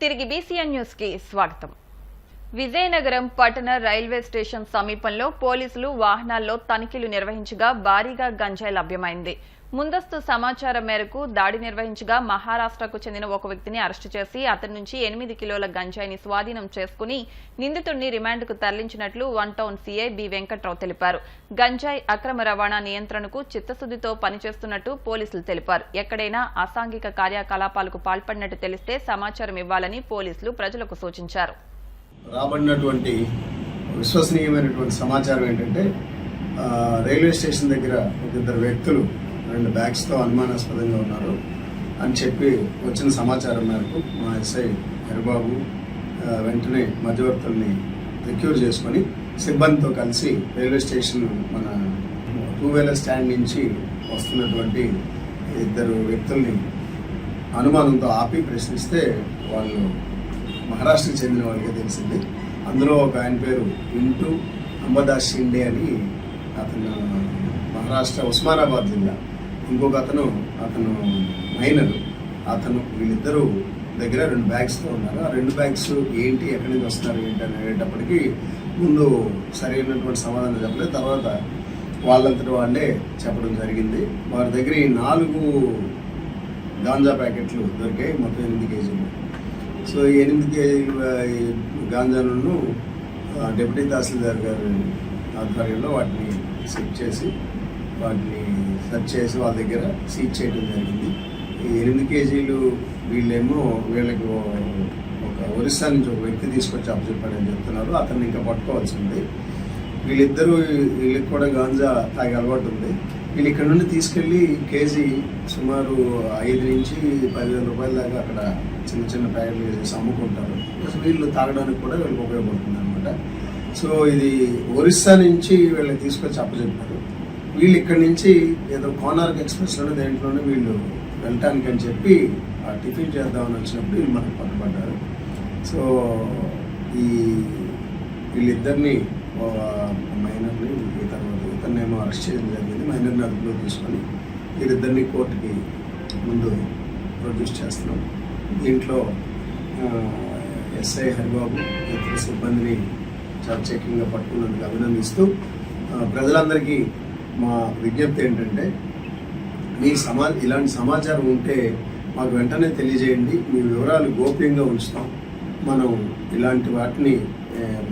తిరిగి BCN news కి స్వాగతం. విజయనగరం పట్టణ రైల్వే స్టేషన్ సమీపంలో పోలీసులు వాహనాల్లో తనిఖీలు నిర్వహించగా భారీగా గంజాయి లభ్యమైంది. ముందస్తు సమాచారం మేరకు దాడి నిర్వహించగా మహారాష్ట్రకు చెందిన ఒక వ్యక్తిని అరెస్టు చేసి అతని నుంచి 8 కిలోల గంజాయిని స్వాధీనం చేసుకుని నిందితుడిని రిమాండ్కు తరలించినట్లు one town CI B Venkatrao తెలిపారు. గంజాయి అక్రమ రవాణా నియంత్రణకు చిత్తశుద్దితో పనిచేస్తున్నట్టు పోలీసులు తెలిపారు. ఎక్కడైనా అసాంఘిక కార్యకలాపాలకు పాల్పడినట్టు తెలిస్తే సమాచారం ఇవ్వాలని పోలీసులు ప్రజలకు సూచించారు. రాబడినటువంటి విశ్వసనీయమైనటువంటి సమాచారం ఏంటంటే రైల్వే స్టేషన్ దగ్గర ఒక ఇద్దరు వ్యక్తులు 2 బ్యాగ్స్తో అనుమానాస్పదంగా ఉన్నారు అని చెప్పి వచ్చిన సమాచారం మేరకు మా ఎస్ఐ హరిబాబు వెంటనే మధ్యవర్తుల్ని సెక్యూర్ చేసుకొని సిబ్బందితో కలిసి రైల్వే స్టేషన్ మన 2 వీలర్ స్టాండ్ నుంచి వస్తున్నటువంటి 2 వ్యక్తుల్ని అనుమానంతో ఆపి ప్రశ్నిస్తే వాళ్ళు మహారాష్ట్రకు చెందిన వాళ్ళకే తెలిసింది. అందులో ఒక ఆయన పేరు ఇంటూ అంబదాస్ షిండే అని, అతను మహారాష్ట్ర ఉస్మానాబాద్ జిల్లా. ఇంకొక అతను మైనర్. వీళ్ళిద్దరూ దగ్గర 2 బ్యాగ్స్తో ఉన్నారు. ఆ 2 బ్యాగ్స్ ఏంటి, ఎక్కడి నుంచి వస్తున్నారు ఏంటి అనేటప్పటికీ ముందు సరైనటువంటి సమాధానం చెప్పలేదు. తర్వాత వాళ్ళంతటి వాళ్ళే చెప్పడం జరిగింది. వారి దగ్గర ఈ 4 గాంజా ప్యాకెట్లు దొరికాయి, మొత్తం 8 కేజీలు. సో ఈ 8 కేజీల గాంజాను డిప్యూటీ తహసీల్దార్ గారి ఆధ్వర్యంలో వాటిని సెట్ చేసి వాటిని సెర్చ్ చేసి వాళ్ళ దగ్గర సీజ్ చేయడం జరిగింది. ఈ 8 కేజీలు వీళ్ళకి ఒక ఒరిస్సా నుంచి ఒక వ్యక్తి తీసుకొచ్చి అప్పచెప్పాడని చెప్తున్నారు. అతన్ని ఇంకా పట్టుకోవాల్సి ఉంది. వీళ్ళకి కూడా గాంజా తాగే అలవాటు ఉంది. వీళ్ళు ఇక్కడ నుండి తీసుకెళ్ళి కేజీ సుమారు 5 నుంచి 10,000 రూపాయల దాకా అక్కడ చిన్న చిన్న ప్యాకెట్లు వేసేసి అమ్ముకుంటారు. వీళ్ళు తాగడానికి కూడా వీళ్ళకి ఉపయోగపడుతుంది అనమాట. సో ఇది ఒరిస్సా నుంచి వీళ్ళకి తీసుకొచ్చి అప్పచెప్పారు. వీళ్ళు ఇక్కడి నుంచి ఏదో కోనార్క్ ఎక్స్ప్రెస్లోనే దేంట్లోనే వీళ్ళు వెళ్ళటానికి అని చెప్పి టిఫిన్ చేద్దామని వచ్చినప్పుడు వీళ్ళు మనకు పట్టుబడ్డారు. సో వీళ్ళిద్దరిని మైనర్ని తర్వాత ఇతన్నేమో అరెస్ట్ చేయడం జరిగింది. మైనర్ని అదుపులో తీసుకొని వీళ్ళిద్దరిని కోర్టుకి ముందు ప్రొడ్యూస్ చేస్తున్నాం. దీంట్లో ఎస్ఐ హరిబాబు ఇతర సిబ్బందిని చాలా చెక్కింగ్గా పట్టుకున్నందుకు అభినందిస్తూ ప్రజలందరికీ మా విజ్ఞప్తి ఏంటంటే, ఇలాంటి సమాచారం ఉంటే మాకు వెంటనే తెలియజేయండి. మీ వివరాలు గోప్యంగా ఉంచుతాం. మనం ఇలాంటి వాటిని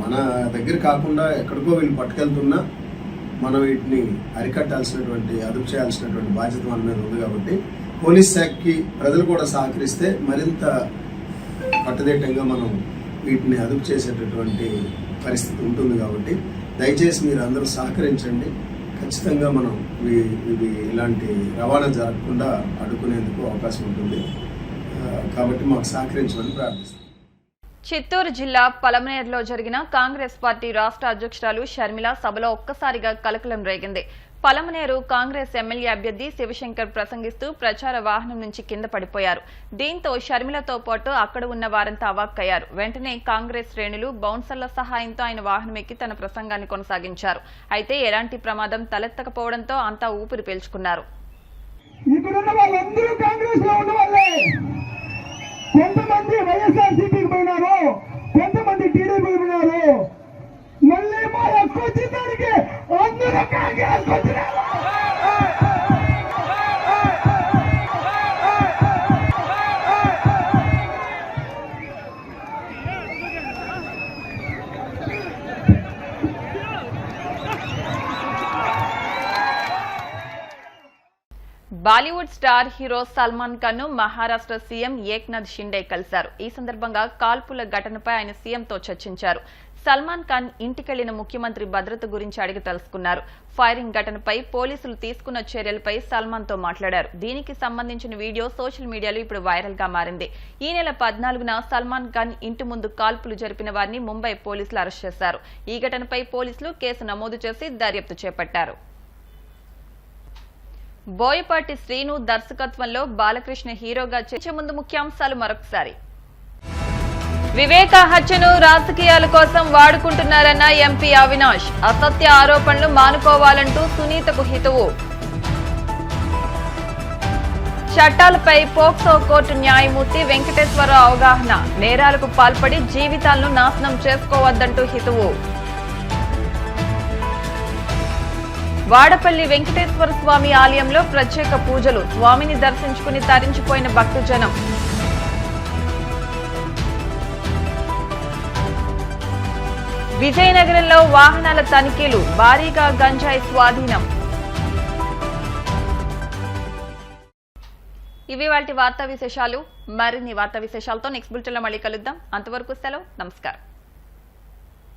మన దగ్గర కాకుండా ఎక్కడికో వీళ్ళు పట్టుకెళ్తున్నా మనం వీటిని అరికట్టాల్సినటువంటి, అదుపు చేయాల్సినటువంటి బాధ్యత మన మీద ఉంది. కాబట్టి పోలీస్ శాఖకి ప్రజలు కూడా సహకరిస్తే మరింత కట్టుదిట్టంగా మనం వీటిని అదుపు చేసేటటువంటి పరిస్థితి ఉంటుంది. కాబట్టి దయచేసి మీరు అందరూ సహకరించండి. ఖచ్చితంగా మనం ఇలాంటి రవాణా జరగకుండా అడ్డుకునేందుకు అవకాశం ఉంటుంది. కాబట్టి మాకు సహకరించమని ప్రార్థిస్తున్నాం. చిత్తూరు జిల్లా పలమనేరులో జరిగిన కాంగ్రెస్ పార్టీ రాష్ట్ర అధ్యక్షురాలు షర్మిల సభలో ఒక్కసారిగా కలకలం రేగింది. పలమనేరు కాంగ్రెస్ ఎమ్మెల్యే అభ్యర్థి శివశంకర్ ప్రసంగిస్తూ ప్రచార వాహనం నుంచి కింద పడిపోయారు. దీంతో షర్మిలతో పాటు అక్కడ ఉన్న వారంతా అవాక్కయ్యారు. వెంటనే కాంగ్రెస్ శ్రేణులు బౌన్సర్ల సహాయంతో ఆయన వాహనం ఎక్కి తన ప్రసంగాన్ని కొనసాగించారు. అయితే ఎలాంటి ప్రమాదం తలెత్తకపోవడంతో అంతా ఊపిరి పీల్చుకున్నారు. కొంతమంది వైఎస్ఆర్సీపీకి పోయినారు, కొంతమంది టీడీపీకి పోయినారు. మళ్ళీ మా హక్కు వచ్చిందానికి అందరూ కాంగ్రెస్ వచ్చినారు. బాలీవుడ్ స్టార్ హీరో సల్మాన్ ఖాన్ ను మహారాష్ట్ర సీఎం ఏక్నాథ్ షిండే కలిశారు. ఈ సందర్భంగా కాల్పుల ఘటనపై ఆయన సీఎంతో చర్చించారు. సల్మాన్ ఖాన్ ఇంటికెళ్లిన ముఖ్యమంత్రి భద్రత గురించి అడిగి తెలుసుకున్నారు. ఫైరింగ్ ఘటనపై పోలీసులు తీసుకున్న చర్యలపై సల్మాన్ తో మాట్లాడారు. దీనికి సంబంధించిన వీడియో సోషల్ మీడియాలో ఇప్పుడు వైరల్ గా మారింది. ఈ నెల 14న సల్మాన్ ఖాన్ ఇంటి ముందు కాల్పులు జరిపిన వారిని ముంబై పోలీసులు అరెస్ట్ చేశారు. ఈ ఘటనపై పోలీసులు కేసు నమోదు చేసి దర్యాప్తు చేపట్టారు. బోయపాటి శ్రీను దర్శకత్వంలో బాలకృష్ణ హీరోగా చేసే ముందు ముఖ్యాంశాలు మరొకసారి. వివేక హత్యను రాజకీయాల కోసం వాడుకుంటున్నారన్న ఎంపీ అవినాష్. అసత్య ఆరోపణలు మానుకోవాలంటూ సునీతకు హితవు. చట్టాలపై పోక్సో కోర్టు న్యాయమూర్తి వెంకటేశ్వరరావు అవగాహన, నేరాలకు పాల్పడి జీవితాలను నాశనం చేసుకోవద్దంటూ హితవు. వాడపల్లి వెంకటేశ్వర స్వామి ఆలయంలో ప్రత్యేక పూజలు, స్వామిని దర్శించుకుని తరించిపోయిన భక్తజనం. విజయనగరంలో వాహనాల తనిఖీలు, భారీగా గంజాయి స్వాధీనం. ఇవి వాటి వార్తా విశేషాలు. మరిన్ని వార్తా విశేషాలతో నెక్స్ట్ బులెటిన్లో మళ్ళీ కలుద్దాం. అంతవరకు సెలవు, నమస్కారం.